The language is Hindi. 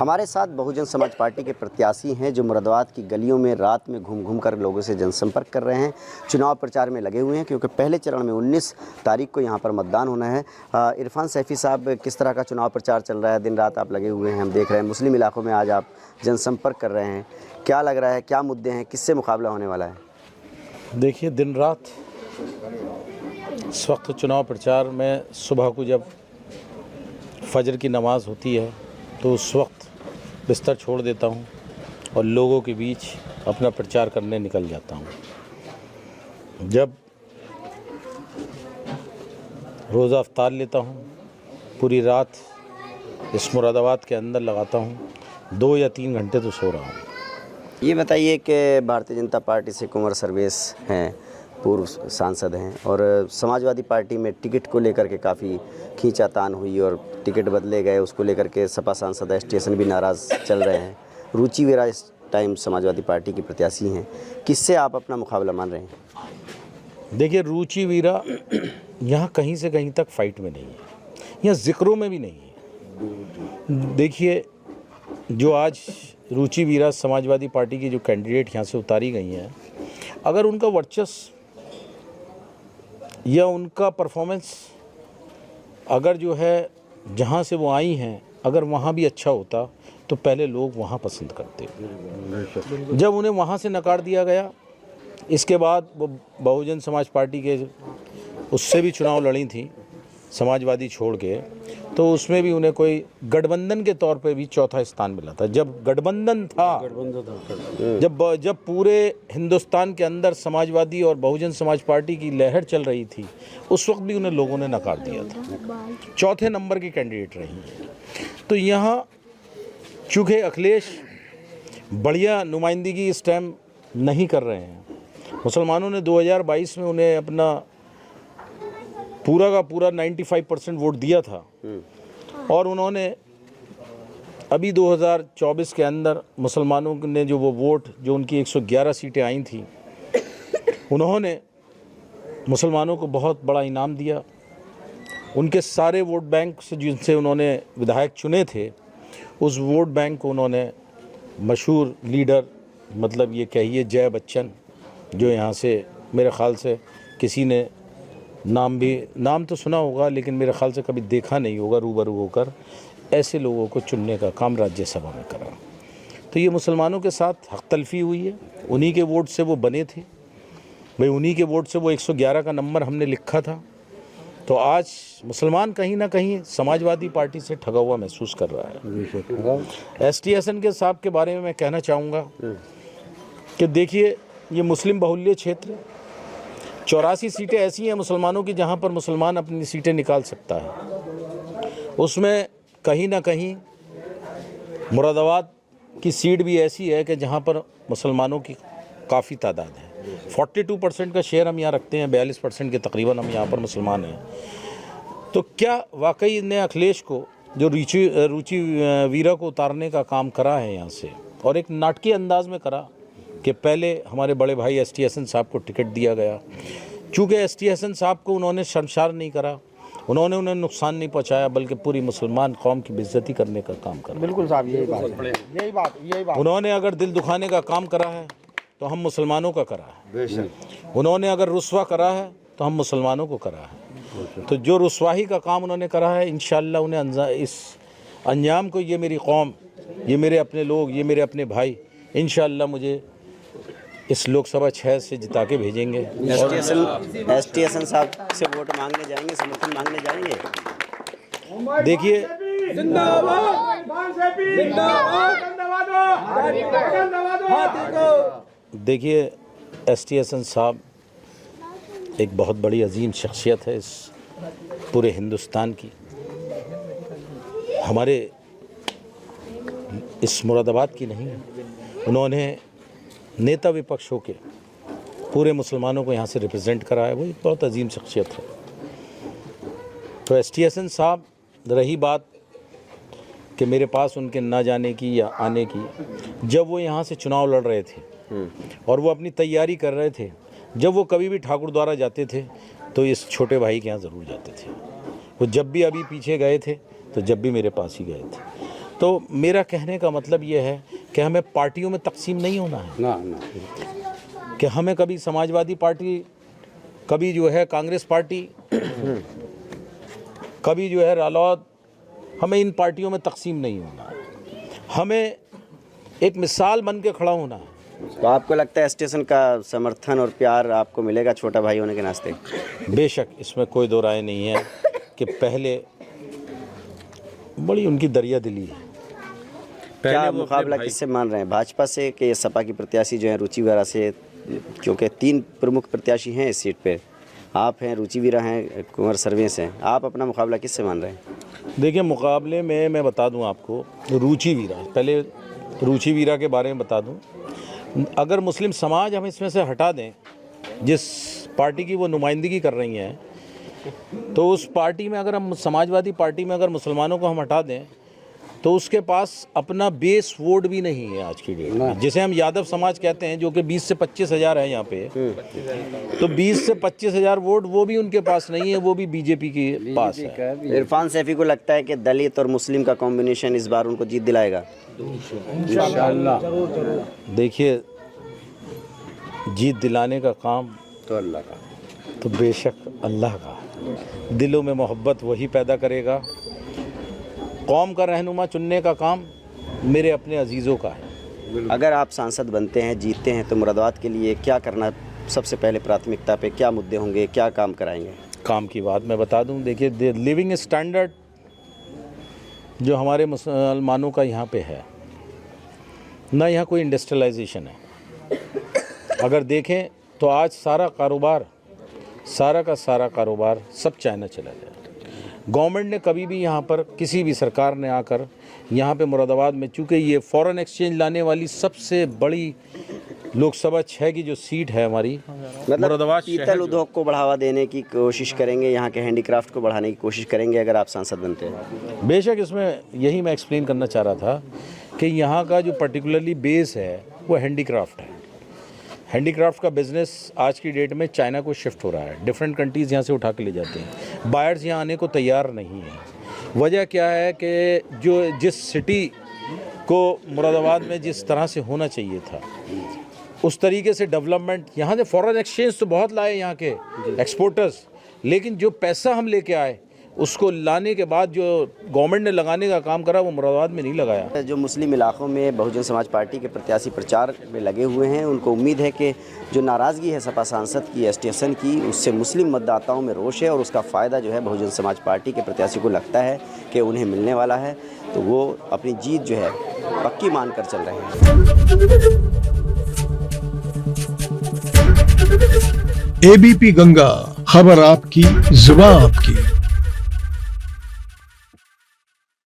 हमारे साथ बहुजन समाज पार्टी के प्रत्याशी हैं जो मुरादाबाद की गलियों में रात में घूम घूम कर लोगों से जनसंपर्क कर रहे हैं, चुनाव प्रचार में लगे हुए हैं, क्योंकि पहले चरण में 19 तारीख को यहां पर मतदान होना है। इरफान सैफी साहब, किस तरह का चुनाव प्रचार चल रहा है? दिन रात आप लगे हुए हैं, हम देख रहे हैं मुस्लिम इलाकों में आज आप जनसंपर्क कर रहे हैं, क्या लग रहा है, क्या मुद्दे हैं, किससे मुकाबला होने वाला है? देखिए, दिन रात इस वक्त चुनाव प्रचार में सुबह को जब फजर की नमाज़ होती है तो उस वक्त बिस्तर छोड़ देता हूँ और लोगों के बीच अपना प्रचार करने निकल जाता हूँ। जब रोज़ा अफ्तार लेता हूँ, पूरी रात इस मुरादाबाद के अंदर लगाता हूँ, 2 या 3 घंटे तो सो रहा हूँ। ये बताइए कि भारतीय जनता पार्टी से कुंवर सर्वेश हैं, पूर्व सांसद हैं, और समाजवादी पार्टी में टिकट को लेकर के काफ़ी खींचातान हुई और टिकट बदले गए, उसको लेकर के सपा सांसद एसटीएसन भी नाराज़ चल रहे हैं। रुचि वीरा इस टाइम समाजवादी पार्टी की प्रत्याशी हैं, किससे आप अपना मुकाबला मान रहे हैं? देखिए, रुचि वीरा यहाँ कहीं से कहीं तक फाइट में नहीं है, यहाँ जिक्रों में भी नहीं है। देखिए, जो आज रुचि वीरा समाजवादी पार्टी की जो कैंडिडेट यहाँ से उतारी गई हैं, अगर उनका वर्चस्व या उनका परफॉर्मेंस अगर जो है जहाँ से वो आई हैं अगर वहाँ भी अच्छा होता तो पहले लोग वहाँ पसंद करते। जब उन्हें वहाँ से नकार दिया गया, इसके बाद वो बहुजन समाज पार्टी के उससे भी चुनाव लड़ी थी समाजवादी छोड़ के, तो उसमें भी उन्हें कोई गठबंधन के तौर पे भी चौथा स्थान मिला था। जब गठबंधन था, जब पूरे हिंदुस्तान के अंदर समाजवादी और बहुजन समाज पार्टी की लहर चल रही थी, उस वक्त भी उन्हें लोगों ने नकार दिया था, चौथे नंबर की कैंडिडेट रही हैं। तो यहाँ चूँकि अखिलेश बढ़िया नुमाइंदगी इस टाइम नहीं कर रहे हैं, मुसलमानों ने 2022 में उन्हें अपना पूरा का पूरा 95% वोट दिया था, और उन्होंने अभी 2024 के अंदर मुसलमानों ने जो वो वोट, जो उनकी 111 सीटें आई थी, उन्होंने मुसलमानों को बहुत बड़ा इनाम दिया। उनके सारे वोट बैंक से जिनसे उन्होंने विधायक चुने थे, उस वोट बैंक को उन्होंने मशहूर लीडर, मतलब ये कहिए जय बच्चन, जो यहाँ से मेरे ख़्याल से किसी ने नाम तो सुना होगा लेकिन मेरे ख्याल से कभी देखा नहीं होगा रूबरू होकर, ऐसे लोगों को चुनने का काम राज्यसभा में करा। तो ये मुसलमानों के साथ हक तलफी हुई है, उन्हीं के वोट से वो बने थे भाई, उन्हीं के वोट से वो 111 का नंबर हमने लिखा था। तो आज मुसलमान कहीं ना कहीं समाजवादी पार्टी से ठगा हुआ महसूस कर रहा है। एसटीएसन के साहब के बारे में मैं कहना चाहूँगा कि देखिए, ये मुस्लिम बहुल्य क्षेत्र, 84 सीटें ऐसी हैं मुसलमानों की जहां पर मुसलमान अपनी सीटें निकाल सकता है। उसमें कहीं ना कहीं मुरादाबाद की सीट भी ऐसी है कि जहां पर मुसलमानों की काफ़ी तादाद है। 42% का शेयर हम यहाँ रखते हैं, 42% के तकरीबन हम यहाँ पर मुसलमान हैं। तो क्या वाकई ने अखिलेश को, जो रुचि वीरा को उतारने का काम करा है यहाँ से, और एक नाटकीय अंदाज में करा कि पहले हमारे बड़े भाई एसटीएसन साहब को टिकट दिया गया। चूँकि एसटीएसन साहब को उन्होंने शर्मसार नहीं करा, उन्होंने उन्हें नुकसान नहीं पहुंचाया, बल्कि पूरी मुसलमान कौम की बेइज्जती करने का काम करा। बिल्कुल साहब, यही बात उन्होंने अगर दिल दुखाने का काम करा है तो हम मुसलमानों का करा है। उन्होंने अगर रुस्वा करा है तो हम मुसलमानों को करा है। तो जो रुस्वाही का काम उन्होंने करा है, इंशाअल्लाह उन्हें इस अंजाम को, ये मेरी कौम, ये मेरे अपने लोग, ये मेरे अपने भाई, इंशाअल्लाह मुझे इस लोकसभा 6 से जिता के भेजेंगे। एसटीएसन साहब से वोट मांगने जाएंगे, समर्थन मांगने जाएंगे। देखिए, देखिए एसटीएसन साहब एक बहुत बड़ी अजीम शख्सियत है इस पूरे हिंदुस्तान की, हमारे इस मुरादाबाद की नहीं है। उन्होंने नेता विपक्ष होकर पूरे मुसलमानों को यहाँ से रिप्रेजेंट करा है, वो एक बहुत अजीम शख्सियत है। तो एसटीएसन साहब, रही बात कि मेरे पास उनके ना जाने की या आने की, जब वो यहाँ से चुनाव लड़ रहे थे और वो अपनी तैयारी कर रहे थे, जब वो कभी भी ठाकुर द्वारा जाते थे तो इस छोटे भाई के यहाँ ज़रूर जाते थे। वो जब भी अभी पीछे गए थे तो जब भी मेरे पास ही गए थे। तो मेरा कहने का मतलब ये है कि हमें पार्टियों में तकसीम नहीं होना है ना ना कि हमें कभी समाजवादी पार्टी, कभी जो है कांग्रेस पार्टी, कभी जो है रालोद, हमें इन पार्टियों में तकसीम नहीं होना है। हमें एक मिसाल बन के खड़ा होना है। तो आपको लगता है स्टेशन का समर्थन और प्यार आपको मिलेगा छोटा भाई होने के नाते? बेशक, इसमें कोई दो राय नहीं है कि पहले बड़ी उनकी दरिया दिली है। क्या वो अपने मुकाबला भाई- किससे मान रहे हैं, भाजपा से कि सपा की प्रत्याशी जो है रुचि वीरा से? क्योंकि 3 प्रमुख प्रत्याशी हैं इस सीट पे, आप हैं, रुचि वीरा हैं, कुंवर सर्वेश हैं। आप अपना मुकाबला किससे मान रहे हैं? देखिए, मुकाबले में मैं बता दूं आपको, रुचि वीरा, पहले रुचि वीरा के बारे में बता दूं। अगर मुस्लिम समाज हम इसमें से हटा दें, जिस पार्टी की वो नुमाइंदगी कर रही हैं, तो उस पार्टी में अगर हम समाजवादी पार्टी में अगर मुसलमानों को हम हटा दें तो उसके पास अपना बेस वोट भी नहीं है आज की डेट में, जिसे हम यादव समाज कहते हैं, जो कि 20 से 25 हज़ार है यहाँ पे। तो 20 से 25 हज़ार वोट वो भी उनके पास नहीं है, वो भी बीजेपी के पास है। इरफान सैफी को लगता है कि दलित और मुस्लिम का कॉम्बिनेशन इस बार उनको जीत दिलाएगा? देखिए, जीत दिलाने का काम तो अल्लाह का। तो बेशक अल्लाह का, दिलों में मोहब्बत वही पैदा करेगा। कौम का रहनुमा चुनने का काम मेरे अपने अजीज़ों का है। अगर आप सांसद बनते हैं, जीतते हैं, तो मुरादाबाद के लिए क्या करना सबसे पहले प्राथमिकता पे क्या मुद्दे होंगे, क्या काम कराएंगे? काम की बात मैं बता दूं, देखिए, लिविंग स्टैंडर्ड जो हमारे मुसलमानों का यहाँ पे है ना, यहाँ कोई इंडस्ट्रियलाइजेशन है। अगर देखें तो आज सारा कारोबार, सारा का सारा कारोबार सब चाइना चला गया। गवर्नमेंट ने कभी भी यहाँ पर, किसी भी सरकार ने आकर यहाँ पे मुरादाबाद में, चूँकि ये फॉरेन एक्सचेंज लाने वाली सबसे बड़ी लोकसभा 6 की जो सीट है हमारी, मतलब मुरादाबाद पीतल शहर उद्योग को बढ़ावा देने की कोशिश करेंगे, यहाँ के हैंडीक्राफ्ट को बढ़ाने की कोशिश करेंगे अगर आप सांसद बनते हैं? बेशक, इसमें यही मैं एक्सप्लेन करना चाह रहा था कि यहाँ का जो पर्टिकुलरली बेस है वो हैंडीक्राफ्ट है। हैंडीक्राफ्ट का बिज़नेस आज की डेट में चाइना को शिफ्ट हो रहा है। डिफरेंट कंट्रीज़ यहाँ से उठा के ले जाते हैं। बायर्स यहाँ आने को तैयार नहीं है। वजह क्या है कि जिस सिटी को मुरादाबाद में जिस तरह से होना चाहिए था, उस तरीके से डेवलपमेंट, यहाँ से फॉरेन एक्सचेंज तो बहुत लाए यहाँ के एक्सपोर्टर्स, लेकिन जो पैसा हम लेके आए उसको लाने के बाद जो गवर्नमेंट ने लगाने का काम करा वो मुरादाबाद में नहीं लगाया। जो मुस्लिम इलाकों में बहुजन समाज पार्टी के प्रत्याशी प्रचार में लगे हुए हैं, उनको उम्मीद है कि जो नाराज़गी है सपा सांसद की, स्टेशन की, उससे मुस्लिम मतदाताओं में रोष है और उसका फ़ायदा जो है बहुजन समाज पार्टी के प्रत्याशी को लगता है कि उन्हें मिलने वाला है। तो वो अपनी जीत जो है पक्की मान कर चल रहे हैं। एबीपी गंगा, खबर आपकी, जुबान आपकी।